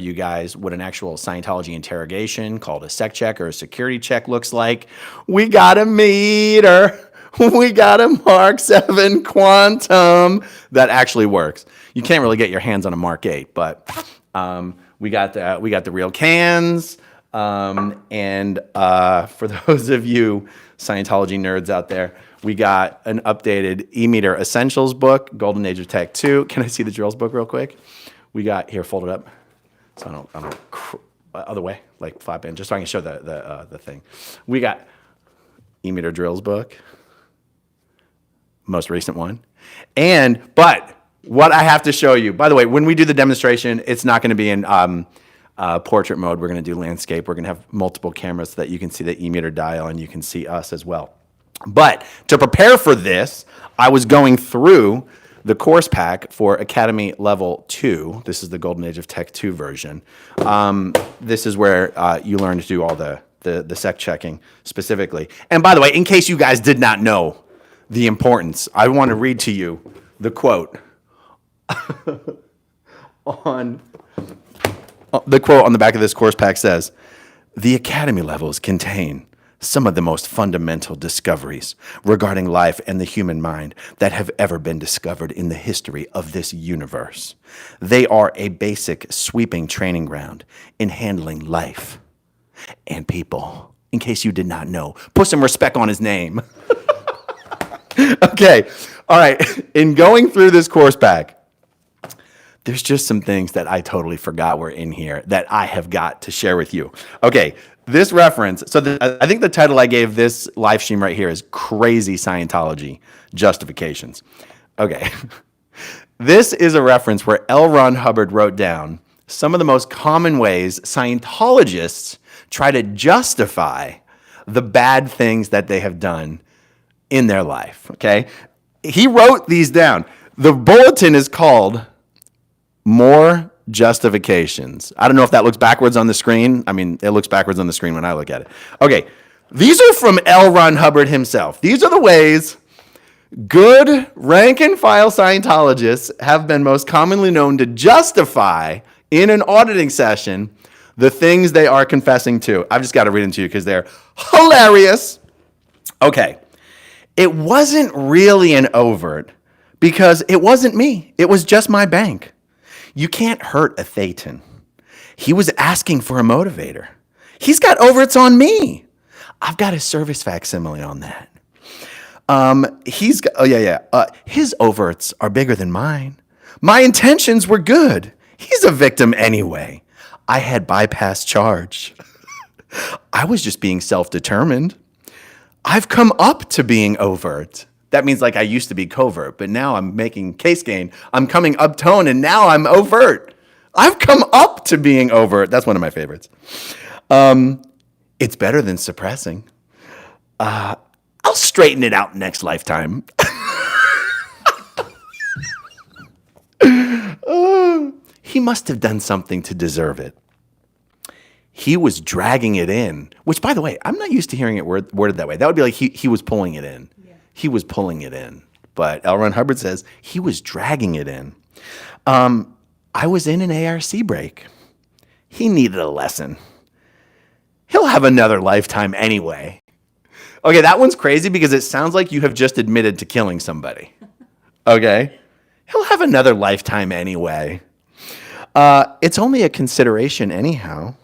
you guys what an actual Scientology interrogation called a sec check or a security check looks like. We got a meter. We got a Mark 7 Quantum that actually works. You can't really get your hands on a Mark 8, but we got the real cans. And for those of you Scientology nerds out there, we got an updated E-Meter Essentials book, Golden Age of Tech 2. Can I see the drills book real quick? We got, here, fold it up. So I don't other way, like flap in, just so I can show the thing. We got E-Meter Drills book, most recent one. But what I have to show you, by the way, when we do the demonstration, it's not going to be in portrait mode. We're going to do landscape. We're going to have multiple cameras so that you can see the E-Meter dial and you can see us as well. But to prepare for this, I was going through the course pack for Academy Level 2. This is the Golden Age of Tech 2 version. This is where you learn to do all the sec checking specifically. And by the way, in case you guys did not know the importance, I want to read to you the quote on the back of this course pack says, "The Academy levels contain some of the most fundamental discoveries regarding life and the human mind that have ever been discovered in the history of this universe. They are a basic, sweeping training ground in handling life and people." In case you did not know, put some respect on his name. Okay, all right. In going through this course pack, there's just some things that I totally forgot were in here that I have got to share with you. Okay, this reference, so I think the title I gave this live stream right here is Crazy Scientology Justifications. Okay, this is a reference where L. Ron Hubbard wrote down some of the most common ways Scientologists try to justify the bad things that they have done in their life, okay? He wrote these down. The bulletin is called More Justifications. I don't know if that looks backwards on the screen. I mean, it looks backwards on the screen when I look at it. Okay, these are from L. Ron Hubbard himself. These are the ways good rank and file Scientologists have been most commonly known to justify in an auditing session the things they are confessing to. I've just got to read them to you because they're hilarious. Okay, it wasn't really an overt because it wasn't me. It was just my bank. You can't hurt a Thetan. He was asking for a motivator. He's got overts on me. I've got a service facsimile on that. His overts are bigger than mine. My intentions were good. He's a victim anyway. I had bypass charge. I was just being self-determined. I've come up to being overt. That means like I used to be covert, but now I'm making case gain. I'm coming up tone and now I'm overt. I've come up to being overt. That's one of my favorites. It's better than suppressing. I'll straighten it out next lifetime. He must have done something to deserve it. He was dragging it in, which, by the way, I'm not used to hearing it worded that way. That would be like he was pulling it in. Yeah. He was pulling it in. But L. Ron Hubbard says he was dragging it in. I was in an ARC break. He needed a lesson. He'll have another lifetime anyway. Okay, that one's crazy because it sounds like you have just admitted to killing somebody. Okay? He'll have another lifetime anyway. It's only a consideration anyhow.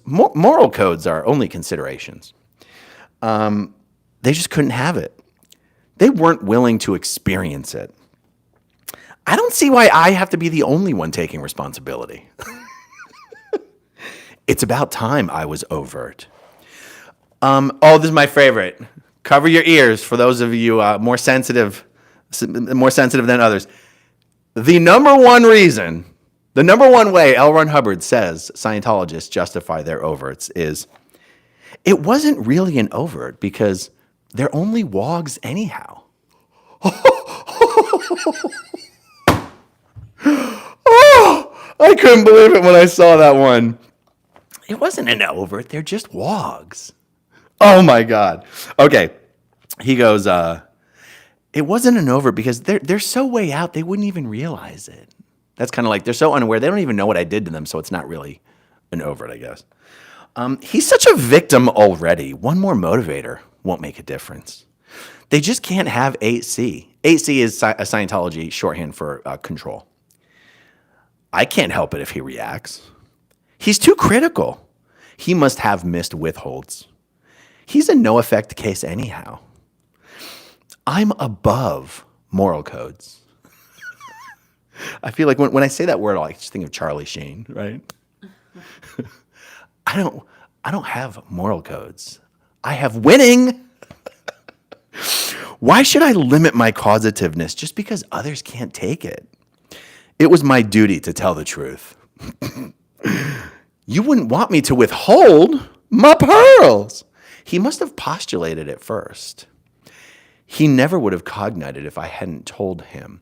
Moral codes are only considerations. They just couldn't have it. They weren't willing to experience it. I don't see why I have to be the only one taking responsibility. It's about time I was overt. This is my favorite. Cover your ears for those of you more sensitive than others. The number one way L. Ron Hubbard says Scientologists justify their overts is, it wasn't really an overt because they're only wogs anyhow. I couldn't believe it when I saw that one. It wasn't an overt, they're just wogs. Oh my God. Okay, he goes, it wasn't an overt because they're so way out they wouldn't even realize it. That's kind of like they're so unaware. They don't even know what I did to them, so it's not really an overt, I guess. He's such a victim already. One more motivator won't make a difference. They just can't have 8C. 8C is a Scientology shorthand for control. I can't help it if he reacts. He's too critical. He must have missed withholds. He's a no-effect case anyhow. I'm above moral codes. I feel like when I say that word, I just think of Charlie Sheen, right? I don't have moral codes. I have winning. Why should I limit my causativeness just because others can't take it? It was my duty to tell the truth. You wouldn't want me to withhold my pearls. He must have postulated it first. He never would have cognited if I hadn't told him.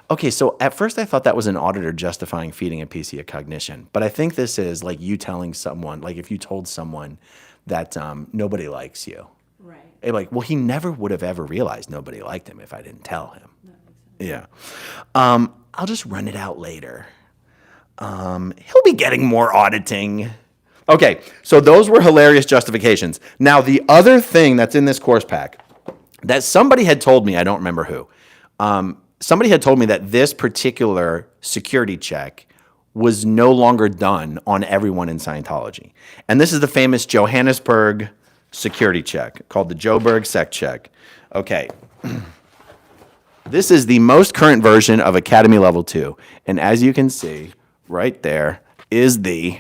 Okay, so at first I thought that was an auditor justifying feeding a PC of cognition. But I think this is like you telling someone, like if you told someone that nobody likes you. Right. Like, well, he never would have ever realized nobody liked him if I didn't tell him. That makes sense. Yeah. I'll just run it out later. He'll be getting more auditing. Okay, so those were hilarious justifications. Now, the other thing that's in this course pack that somebody had told me, I don't remember who, somebody had told me that this particular security check was no longer done on everyone in Scientology. And this is the famous Johannesburg security check called the Joburg Sec Check. Okay. This is the most current version of Academy Level 2. And as you can see, right there is the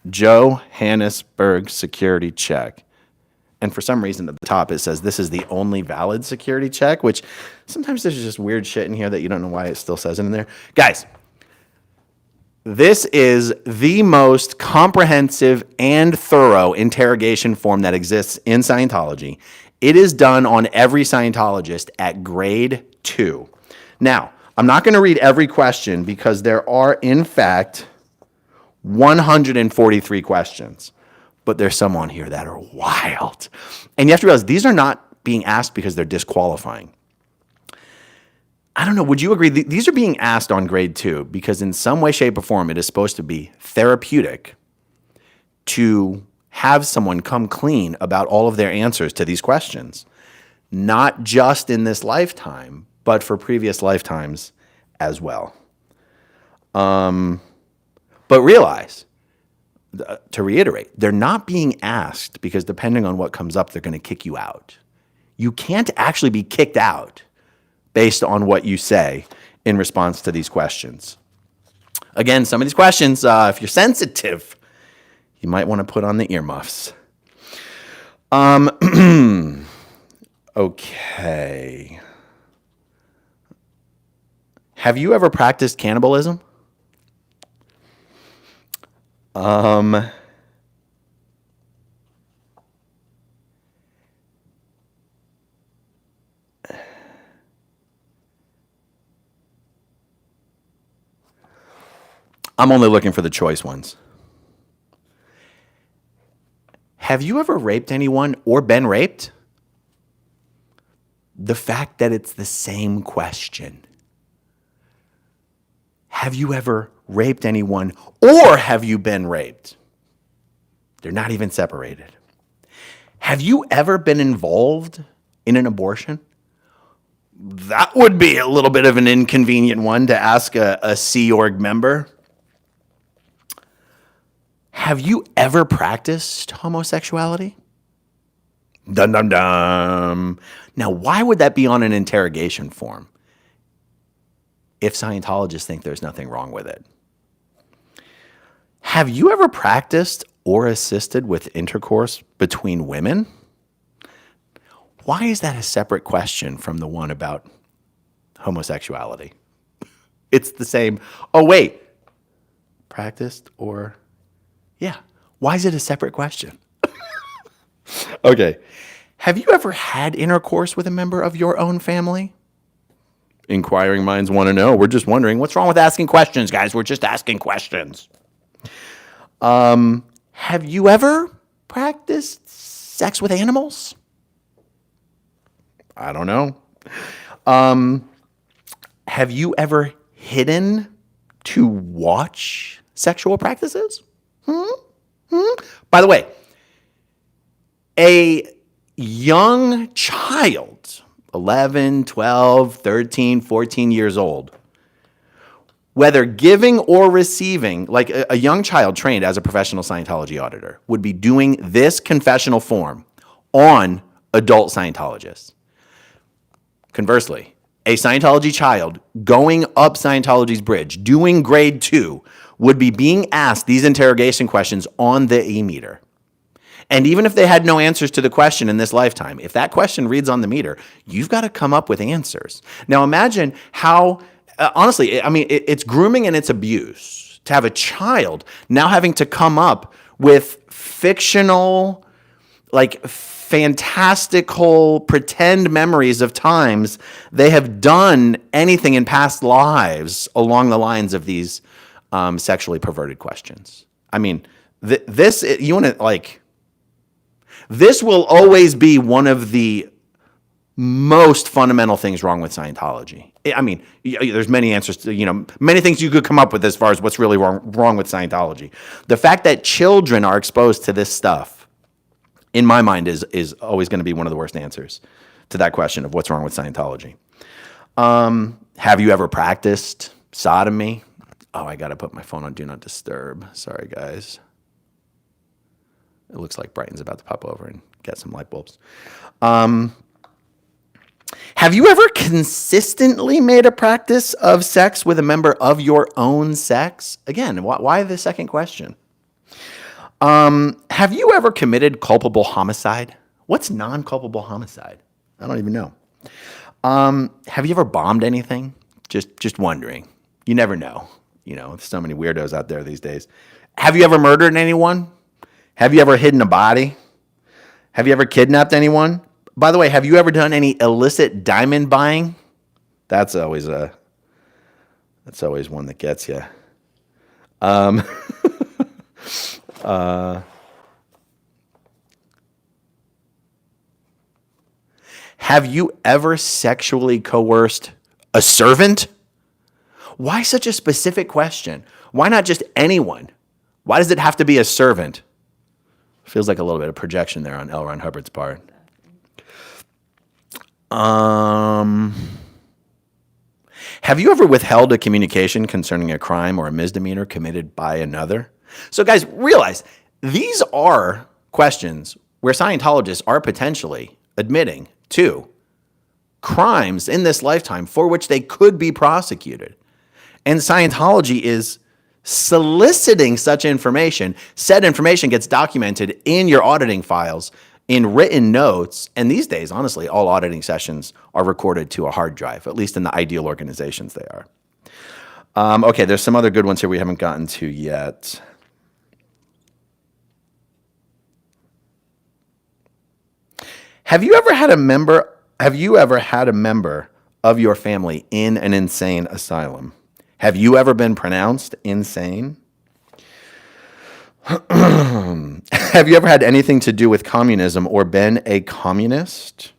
Johannesburg security check. And for some reason at the top, it says this is the only valid security check, which sometimes there's just weird shit in here that you don't know why it still says it in there. Guys, this is the most comprehensive and thorough interrogation form that exists in Scientology. It is done on every Scientologist at grade 2. Now, I'm not going to read every question because there are, in fact, 143 questions. But there's some on here that are wild. And you have to realize these are not being asked because they're disqualifying. I don't know, would you agree? These are being asked on grade 2 because in some way, shape, or form, it is supposed to be therapeutic to have someone come clean about all of their answers to these questions. Not just in this lifetime, but for previous lifetimes as well. But realize, to reiterate, they're not being asked because depending on what comes up, they're going to kick you out. You can't actually be kicked out based on what you say in response to these questions. Again, some of these questions, if you're sensitive, you might want to put on the earmuffs. Okay. Have you ever practiced cannibalism? I'm only looking for the choice ones. Have you ever raped anyone or been raped? The fact that it's the same question. Have you ever raped anyone or have you been raped? They're not even separated. Have you ever been involved in an abortion? That would be a little bit of an inconvenient one to ask a Sea Org member. Have you ever practiced homosexuality? Dum dum dum. Now, why would that be on an interrogation form if Scientologists think there's nothing wrong with it? Have you ever practiced or assisted with intercourse between women? Why is that a separate question from the one about homosexuality? It's the same. Oh, wait. Practiced or... Yeah. Why is it a separate question? Okay. Have you ever had intercourse with a member of your own family? Inquiring minds want to know. We're just wondering, what's wrong with asking questions, guys? We're just asking questions. Have you ever practiced sex with animals? I don't know. Have you ever hidden to watch sexual practices? By the way, a young child, 11, 12, 13, 14 years old, whether giving or receiving, like a young child trained as a professional Scientology auditor, would be doing this confessional form on adult Scientologists. Conversely, a Scientology child going up Scientology's bridge, doing grade 2, would be being asked these interrogation questions on the e-meter. And even if they had no answers to the question in this lifetime, if that question reads on the meter, you've got to come up with answers. Now imagine how, honestly, I mean, it's grooming and it's abuse to have a child now having to come up with fictional, like fantastical pretend memories of times they have done anything in past lives along the lines of these sexually perverted questions. I mean, this will always be one of the most fundamental things wrong with Scientology. I mean, there's many answers to, many things you could come up with as far as what's really wrong with Scientology. The fact that children are exposed to this stuff, in my mind, is always going to be one of the worst answers to that question of what's wrong with Scientology. Have you ever practiced sodomy? Oh, I got to put my phone on Do Not Disturb. Sorry, guys. It looks like Brighton's about to pop over and get some light bulbs. Have you ever consistently made a practice of sex with a member of your own sex? Again, why the second question? Have you ever committed culpable homicide? What's non-culpable homicide? I don't even know. Have you ever bombed anything? Just wondering. You never know. There's so many weirdos out there these days. Have you ever murdered anyone? Have you ever hidden a body? Have you ever kidnapped anyone? By the way, have you ever done any illicit diamond buying? That's always one that gets you. Have you ever sexually coerced a servant? Why such a specific question? Why not just anyone? Why does it have to be a servant? Feels like a little bit of projection there on L. Ron Hubbard's part. Have you ever withheld a communication concerning a crime or a misdemeanor committed by another? So guys, realize these are questions where Scientologists are potentially admitting to crimes in this lifetime for which they could be prosecuted. And Scientology is soliciting such information. Said information gets documented in your auditing files, in written notes, and these days, honestly, all auditing sessions are recorded to a hard drive, at least in the ideal organizations they are. Okay, there's some other good ones here we haven't gotten to yet. Have you ever had a member of your family in an insane asylum? Have you ever been pronounced insane? Have you ever had anything to do with communism or been a communist?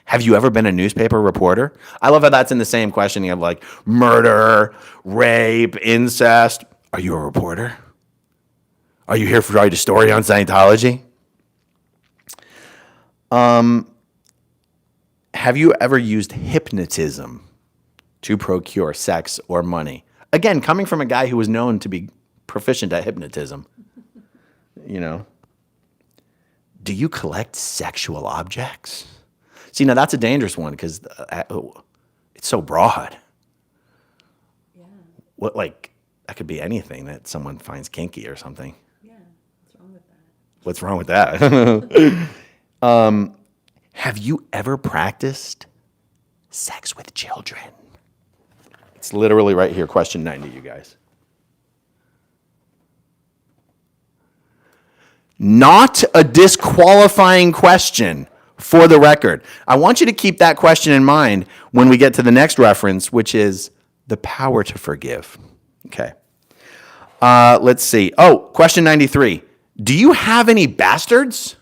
Have you ever been a newspaper reporter? I love how that's in the same question. You have like murder, rape, incest. Are you a reporter? Are you here to write a story on Scientology? Have you ever used hypnotism to procure sex or money? Again, coming from a guy who was known to be proficient at hypnotism. Do you collect sexual objects? See, now that's a dangerous one because it's so broad. Yeah. That could be anything that someone finds kinky or something. Yeah, what's wrong with that? What's wrong with that? Have you ever practiced sex with children? It's literally right here, question 90, you guys. Not a disqualifying question, for the record. I want you to keep that question in mind when we get to the next reference, which is the power to forgive. Okay. Let's see. Oh, question 93. Do you have any bastards?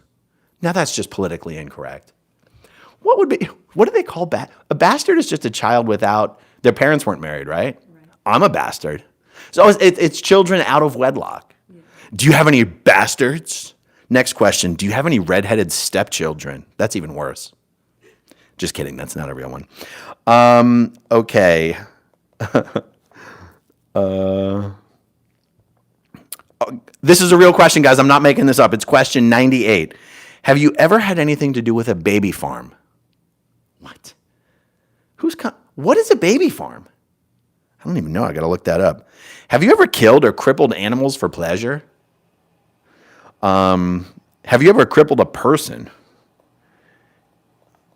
Now that's just politically incorrect. What do they call a bastard is just a child without, their parents weren't married, right? I'm a bastard. So it's children out of wedlock. Yeah. Do you have any bastards? Next question. Do you have any redheaded stepchildren? That's even worse. Just kidding. That's not a real one. Okay. This is a real question, guys. I'm not making this up. It's question 98. Have you ever had anything to do with a baby farm? What? What is a baby farm? I don't even know. I got to look that up. Have you ever killed or crippled animals for pleasure? Have you ever crippled a person?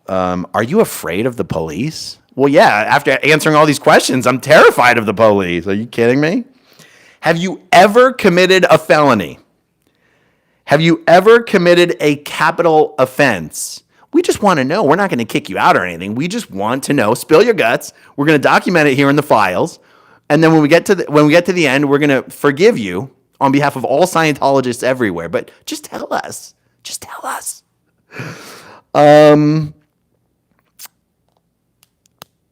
Are you afraid of the police? Well, yeah, after answering all these questions, I'm terrified of the police. Are you kidding me? Have you ever committed a felony? Have you ever committed a capital offense? We just want to know. We're not going to kick you out or anything. We just want to know. Spill your guts. We're going to document it here in the files. And then when we get to the end, we're going to forgive you on behalf of all Scientologists everywhere. But just tell us. Just tell us.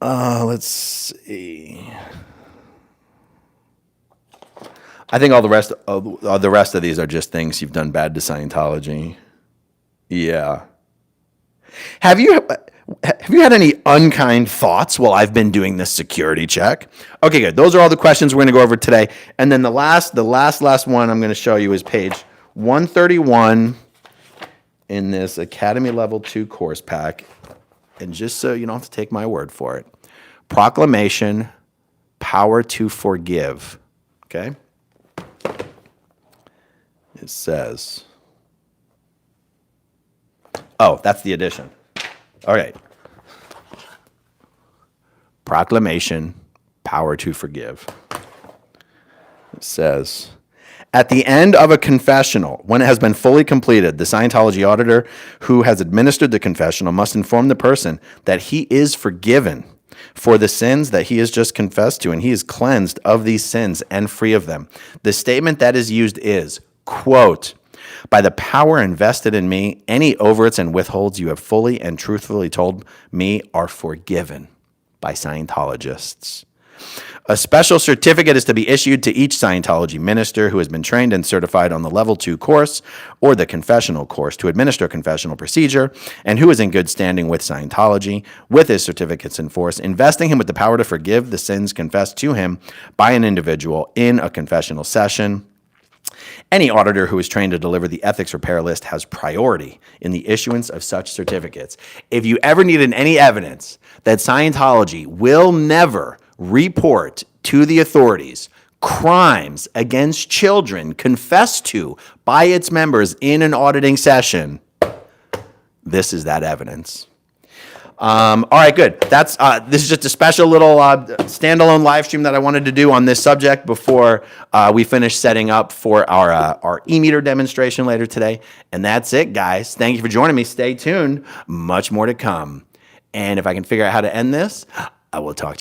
Let's see. I think all the rest of these are just things you've done bad to Scientology. Yeah. Have you had any unkind thoughts while I've been doing this security check? Okay, good. Those are all the questions we're going to go over today. And then the last one I'm going to show you is page 131 in this Academy Level 2 course pack. And just so you don't have to take my word for it. Proclamation, power to forgive. Okay? It says, oh, that's the addition. All right. Proclamation, power to forgive. It says, at the end of a confessional, when it has been fully completed, the Scientology auditor who has administered the confessional must inform the person that he is forgiven for the sins that he has just confessed to, and he is cleansed of these sins and free of them. The statement that is used is, quote, by the power invested in me, any overts and withholds you have fully and truthfully told me are forgiven by Scientologists. A special certificate is to be issued to each Scientology minister who has been trained and certified on the Level 2 course or the confessional course to administer confessional procedure and who is in good standing with Scientology with his certificates in force, investing him with the power to forgive the sins confessed to him by an individual in a confessional session. Any auditor who is trained to deliver the ethics repair list has priority in the issuance of such certificates. If you ever needed any evidence that Scientology will never report to the authorities crimes against children confessed to by its members in an auditing session, this is that evidence. All right, good. This is just a special little standalone live stream that I wanted to do on this subject before we finish setting up for our e-meter demonstration later today. And that's it, guys. Thank you for joining me. Stay tuned. Much more to come. And if I can figure out how to end this, I will talk to you.